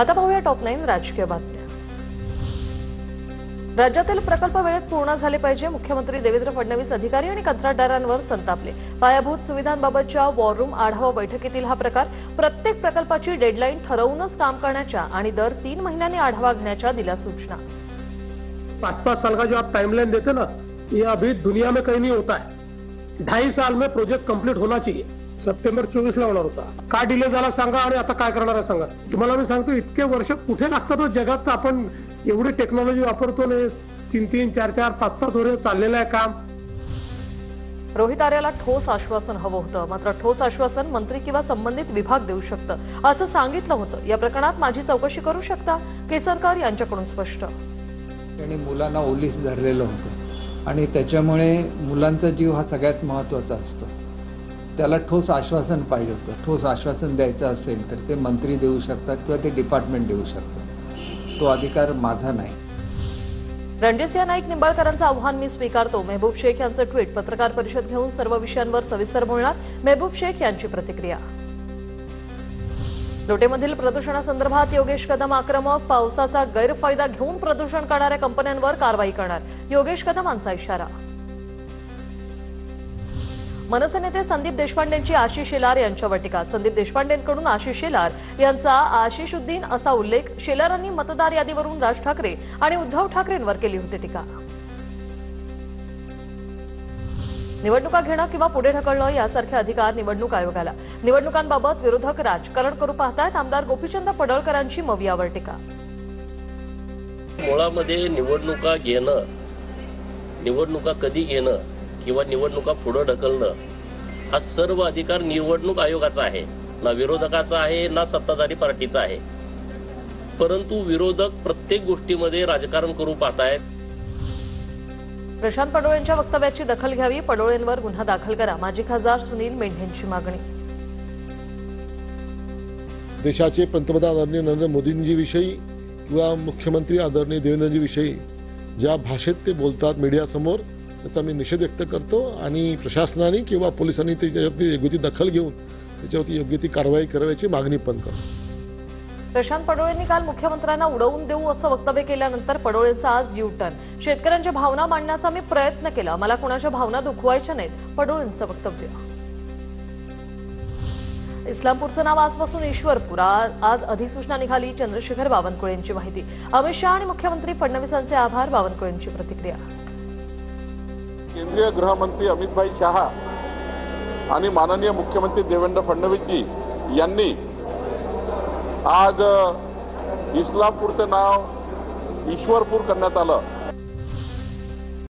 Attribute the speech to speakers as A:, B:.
A: आता पाहूया टॉप 9 राजकीय बातम्या। राज्यातील प्रकल्प वेळेत पूर्ण झाले पाहिजे। मुख्यमंत्री देवेंद्र फडणवीस अधिकारी आणि कंत्राटदारांवर संतापले। पायाभूत सुविधांबाबतच्या वॉर रूम आढावा बैठकीतील हा प्रकार। प्रत्येक प्रकल्पाची डेडलाईन ठरवूनच काम करण्याच्या आणि दर 3 महिन्यांनी आढावा घेण्याच्या दिल्या सूचना।
B: 5-5 साल का जो आप टाइमलाइन देते ना, ये अभी दुनिया में कहीं नहीं होता है। 2.5 साल में प्रोजेक्ट कंप्लीट होना चाहिए। सप्टेंबर 24 ला होणार होता, का डिले झाला सांगा आणि आता काय करणार आहे सांगा। तुम्हाला मी सांगतो इतके वर्ष कुठे लागतात हो जगात। आपण एवढी टेक्नॉलॉजी वापरतो ने 3-3, 4-4, 5-5 वर्ष चाललेलं आहे काम।
A: रोहित आर्याला ठोस आश्वासन हवं होतं, मात्र ठोस आश्वासन मंत्री किंवा संबंधित विभाग देऊ शकतं असं सांगितलं होतं। या प्रकरणात माझी चौकशी करू शकता, केसरकर यांच्याकडून स्पष्ट।
C: आणि मुलांना ओलीस धरलेलं होतं आणि त्याच्यामुळे मुलांचा जीव हा सगळ्यात महत्त्वाचा असतो। त्याला ठोस आश्वासन पाहिजे होतं। ठोस आश्वासन द्यायचं असेल तर ते मंत्री देऊ शकतात किंवा ते डिपार्टमेंट देऊ शकतात। तो अधिकार माझा नाही।
A: रणजितसिंह नाईक निंबाळकरांचं आव्हान मी स्वीकारतो। मेहबूब शेख यांचं ट्विट। पत्रकार परिषद घेऊन सर्व विषयांवर सविस्तर बोलणार मेहबूब शेख यांची प्रतिक्रिया। लोटेमधील प्रदूषणासंदर्भात योगेश कदम आक्रमक। पावसाचा गैरफायदा घेऊन प्रदूषण करणाऱ्या कंपन्यांवर कारवाई करणार, योगेश कदमांचा इशारा। मनसे नेते संदीप देशपांडेंची आशिष शेलार यांच्यावर टीका। संदीप देशपांडेंकडून आशिष शेलार यांचा आशिषुद्दीन असा उल्लेख। शेलारांनी मतदार यादीवरून राज ठाकरे आणि उद्धव ठाकरेंवर केली होती टीका। निवडणुका घेणं किंवा पुढे ढकलणं यासारखे अधिकार निवडणूक आयोगाला। निवडणुकांबाबत विरोधक राजकारण करू पाहतात। आमदार गोपीचंद पडळकरांची मवियावर टीका।
D: मुळामध्ये निवडणुका घेणं, निवडणुका कधी घेणं किंवा निवडणुका पुढे ढकलणं हा सर्व अधिकार निवडणूक आयोगाचा आहे, ना विरोधकाचा आहे ना सत्ताधारी पार्टीचा आहे। परंतु विरोधक प्रत्येक गोष्टीमध्ये राजकारण करू पाहतायत।
A: प्रशांत पडोळेंच्या वक्तव्याची दखल घ्यावी, पडोळेंवर गुन्हा दाखल करा, माजी खासदार सुनील मेंढेंची मागणी।
E: देशाचे पंतप्रधान आदरणीय नरेंद्र मोदींजी विषयी किंवा मुख्यमंत्री आदरणीय देवेंद्रजी विषयी ज्या भाषेत ते बोलतात मीडियासमोर, त्याचा मी निषेध व्यक्त करतो आणि प्रशासनाने किंवा पोलिसांनी त्याच्यावरती योग्य ती दखल घेऊन त्याच्यावरती योग्य ती कारवाई करायची मागणी पण करतो।
A: प्रशांत पडोळेंनी काल मुख्यमंत्र्यांना उडवून देऊ असं वक्तव्य केल्यानंतर पडोळेंचा आज यू टर्न। शेतकऱ्यांच्या भावना मांडण्याचा मी प्रयत्न केला, मला कोणाच्या भावना दुखवायच्या नाहीत, पडोळेंचं वक्तव्य। इस्लामपूरचं नाव आजपासून ईश्वरपूर। आज अधिसूचना निघाली, चंद्रशेखर बावनकुळेंची माहिती। अमित शहा आणि मुख्यमंत्री फडणवीसांचे आभार, बावनकुळेंची प्रतिक्रिया।
F: केंद्रीय गृहमंत्री अमित भाई शहा आणि माननीय मुख्यमंत्री देवेंद्र फडणवीस जी यांनी आज इस्लामपूरचं नाव ईश्वरपूर करण्यात आलं।